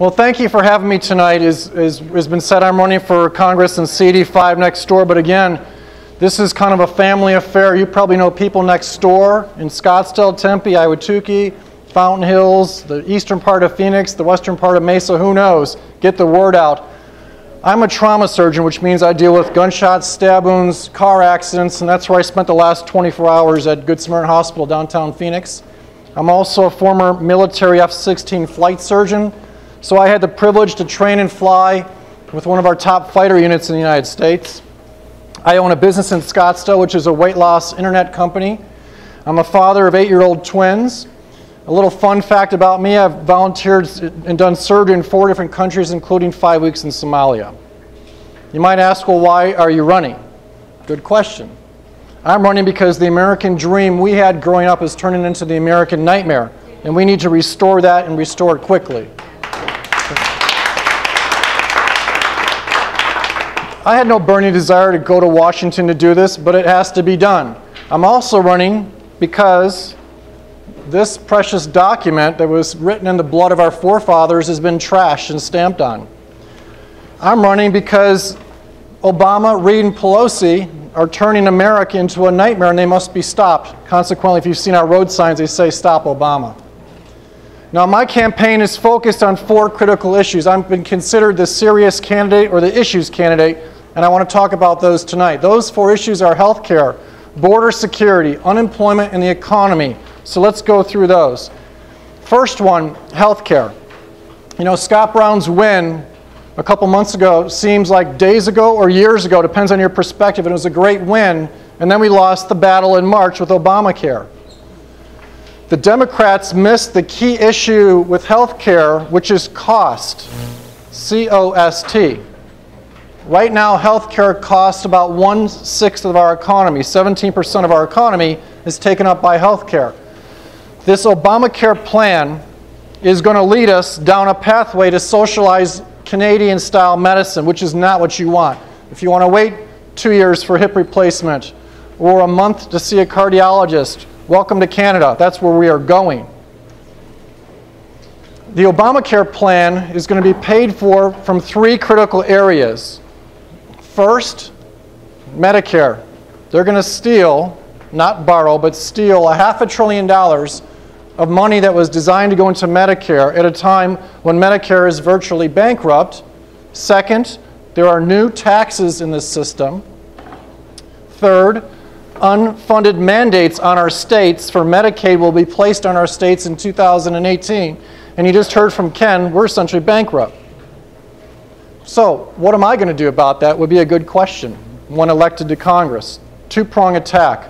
Well, thank you for having me tonight. As has been said, I'm running for Congress in CD5 next door, but again, this is kind of a family affair. You probably know people next door in Scottsdale, Tempe, Iwatuki, Fountain Hills, the eastern part of Phoenix, the western part of Mesa, who knows? Get the word out. I'm a trauma surgeon, which means I deal with gunshots, stab wounds, car accidents, and that's where I spent the last 24 hours at Good Samaritan Hospital, downtown Phoenix. I'm also a former military F-16 flight surgeon, so I had the privilege to train and fly with one of our top fighter units in the United States. I own a business in Scottsdale, which is a weight loss internet company. I'm a father of 8-year-old twins. A little fun fact about me, I've volunteered and done surgery in 4 different countries, including 5 weeks in Somalia. You might ask, well, why are you running? Good question. I'm running because the American dream we had growing up is turning into the American nightmare, and we need to restore that and restore it quickly. I had no burning desire to go to Washington to do this, but it has to be done. I'm also running because this precious document that was written in the blood of our forefathers has been trashed and stamped on. I'm running because Obama, Reid, and Pelosi are turning America into a nightmare, and they must be stopped. Consequently, if you've seen our road signs, they say, "Stop Obama." Now, my campaign is focused on 4 critical issues. I've been considered the serious candidate or the issues candidate, and I want to talk about those tonight. Those 4 issues are health care, border security, unemployment, and the economy. So let's go through those. First one, health care. You know, Scott Brown's win a couple months ago seems like days ago or years ago, depends on your perspective, and it was a great win, and then we lost the battle in March with Obamacare. The Democrats missed the key issue with health care, which is cost, C-O-S-T. Right now, health care costs about 1/6 of our economy. 17% of our economy is taken up by health care. This Obamacare plan is going to lead us down a pathway to socialize Canadian-style medicine, which is not what you want. If you want to wait 2 years for hip replacement or a month to see a cardiologist, welcome to Canada. That's where we are going. The Obamacare plan is going to be paid for from 3 critical areas. First, Medicare. They're going to steal, not borrow, but steal $500 billion of money that was designed to go into Medicare at a time when Medicare is virtually bankrupt. Second, there are new taxes in this system. Third, unfunded mandates on our states for Medicaid will be placed on our states in 2018. And you just heard from Ken, we're essentially bankrupt. So what am I going to do about that would be a good question when elected to Congress. 2-prong attack.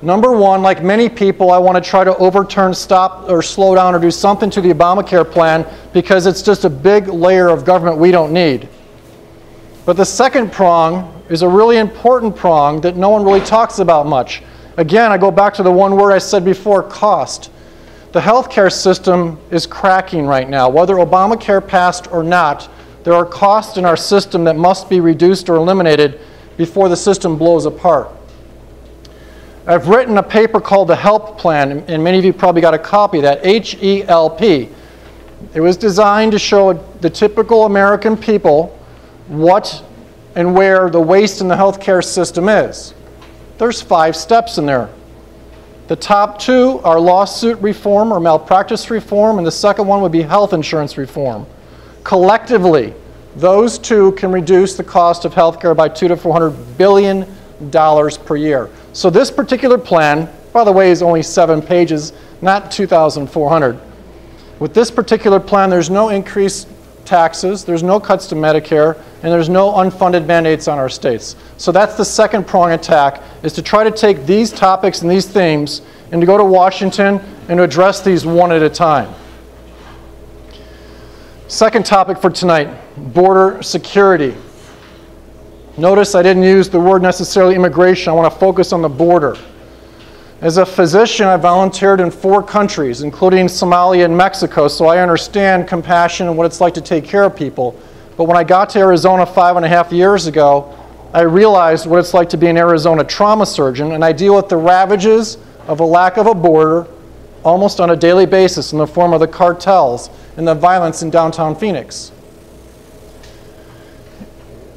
Number one, like many people, I want to try to overturn, stop, or slow down or do something to the Obamacare plan because it's just a big layer of government we don't need. But the second prong is a really important prong that no one really talks about much. Again, I go back to the one word I said before, cost. The healthcare system is cracking right now. Whether Obamacare passed or not, there are costs in our system that must be reduced or eliminated before the system blows apart. I've written a paper called the HELP Plan, and many of you probably got a copy of that, H-E-L-P. It was designed to show the typical American people what and where the waste in the healthcare system is. There's 5 steps in there. The top 2 are lawsuit reform or malpractice reform, and the second one would be health insurance reform. Collectively, those 2 can reduce the cost of healthcare by $200 to $400 billion per year. So this particular plan, by the way, is only 7 pages, not 2,400. With this particular plan, there's no increased taxes, there's no cuts to Medicare, and there's no unfunded mandates on our states. So that's the second prong attack, is to try to take these topics and these themes and to go to Washington and to address these one at a time. Second topic for tonight, border security. Notice I didn't use the word necessarily immigration. I want to focus on the border. As a physician, I volunteered in 4 countries, including Somalia and Mexico, so I understand compassion and what it's like to take care of people. But when I got to Arizona 5.5 years ago, I realized what it's like to be an Arizona trauma surgeon, and I deal with the ravages of a lack of a border almost on a daily basis in the form of the cartels and the violence in downtown Phoenix.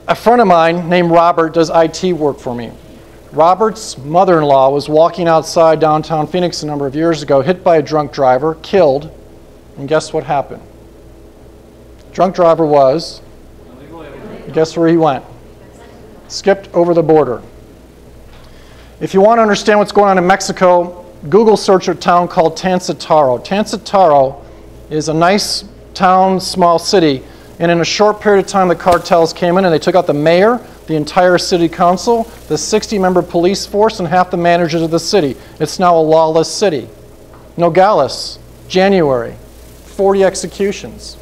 A friend of mine named Robert does IT work for me. Robert's mother-in-law was walking outside downtown Phoenix a number of years ago, hit by a drunk driver, killed, and guess what happened? Drunk driver was, guess where he went? Skipped over the border. If you want to understand what's going on in Mexico, Google search a town called Tancetaro. Tancetaro is a nice town, small city, and in a short period of time the cartels came in and they took out the mayor, the entire city council, the 60-member police force, and half the managers of the city. It's now a lawless city. Nogales, January, 40 executions.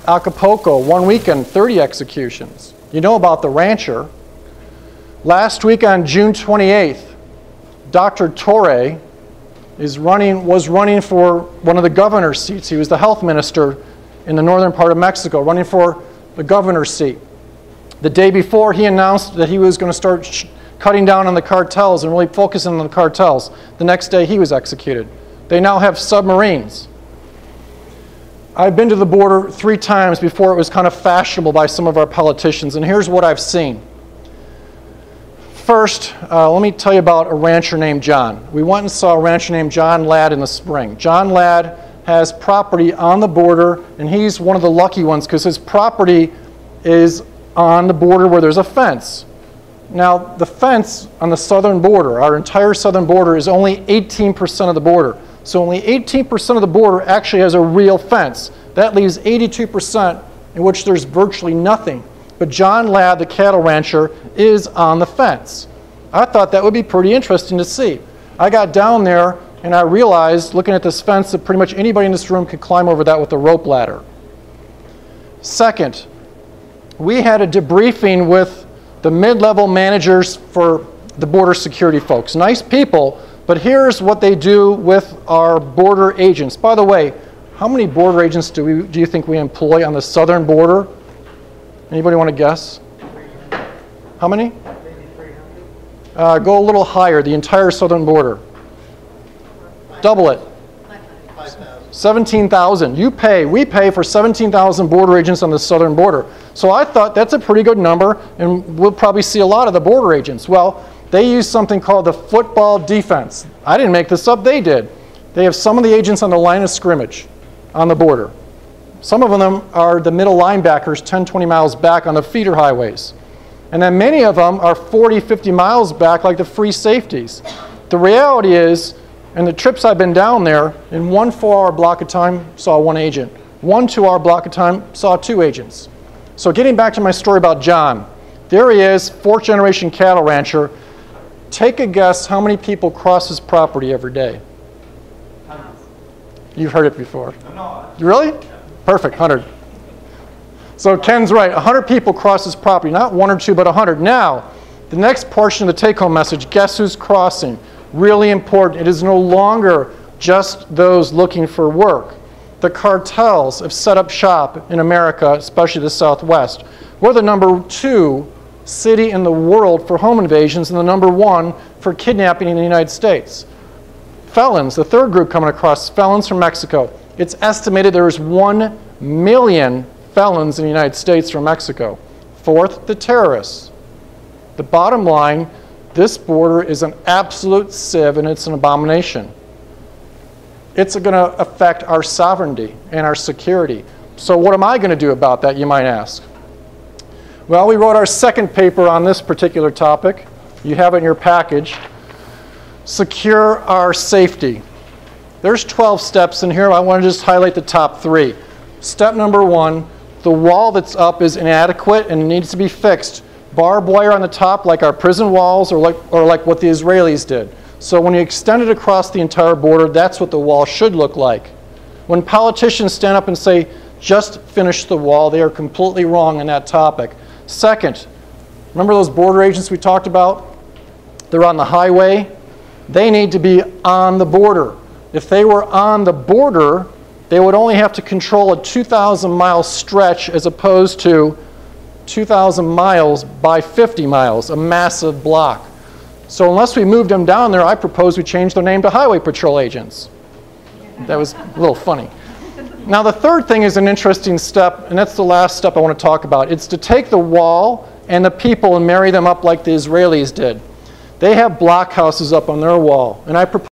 Acapulco, one weekend, 30 executions. You know about the rancher. Last week on June 28th, Dr. Torre was running for one of the governor's seats. He was the health minister in the northern part of Mexico, running for the governor's seat. The day before, he announced that he was going to start cutting down on the cartels and really focusing on the cartels. The next day, he was executed. They now have submarines. I've been to the border 3 times before it was kind of fashionable by some of our politicians, and here's what I've seen. First, let me tell you about a rancher named John. We went and saw a rancher named John Ladd in the spring. John Ladd has property on the border, and he's one of the lucky ones because his property is on the border where there's a fence. Now, the fence on the southern border, our entire southern border, is only 18% of the border. So only 18% of the border actually has a real fence. That leaves 82% in which there's virtually nothing. But John Ladd, the cattle rancher, is on the fence. I thought that would be pretty interesting to see. I got down there and I realized, looking at this fence, that pretty much anybody in this room could climb over that with a rope ladder. Second, we had a debriefing with the mid-level managers for the border security folks. Nice people, but here's what they do with our border agents. By the way, how many border agents do you think we employ on the southern border? Anybody want to guess? How many? Go a little higher, the entire southern border. Double it. 17,000. We pay for 17,000 border agents on the southern border. So I thought that's a pretty good number, and we'll probably see a lot of the border agents. Well, they use something called the football defense. I didn't make this up, they did. They have some of the agents on the line of scrimmage on the border. Some of them are the middle linebackers 10, 20 miles back on the feeder highways. And then many of them are 40, 50 miles back like the free safeties. The reality is, in the trips I've been down there, in 1 4-hour block of time, saw 1 agent. 1 2-hour block of time, saw 2 agents. So getting back to my story about John, there he is, 4th-generation cattle rancher. Take a guess how many people cross his property every day? You've heard it before. Really? Perfect, 100. So Ken's right, 100 people cross his property, not 1 or 2, but 100. Now, the next portion of the take-home message, guess who's crossing? Really important. It is no longer just those looking for work. The cartels have set up shop in America, especially the Southwest. We're the #2 city in the world for home invasions and the #1 for kidnapping in the United States. Felons, the third group coming across, felons from Mexico. It's estimated there's 1 million felons in the United States from Mexico. Fourth, the terrorists. The bottom line, this border is an absolute sieve and it's an abomination. It's going to affect our sovereignty and our security. So what am I going to do about that, you might ask? Well, we wrote our second paper on this particular topic. You have it in your package. Secure our safety. There's 12 steps in here. I want to just highlight the top 3. Step number 1, the wall that's up is inadequate and it needs to be fixed. Barbed wire on the top like our prison walls or like what the Israelis did. So when you extend it across the entire border, that's what the wall should look like. When politicians stand up and say, just finish the wall, they are completely wrong on that topic. Second, remember those border agents we talked about? They're on the highway. They need to be on the border. If they were on the border, they would only have to control a 2,000-mile stretch as opposed to 2,000 miles by 50 miles, a massive block. So unless we moved them down there, I propose we change their name to highway patrol agents. That was a little funny. Now the third thing is an interesting step, and that's the last step I want to talk about. It's to take the wall and the people and marry them up like the Israelis did. They have blockhouses up on their wall, and I propose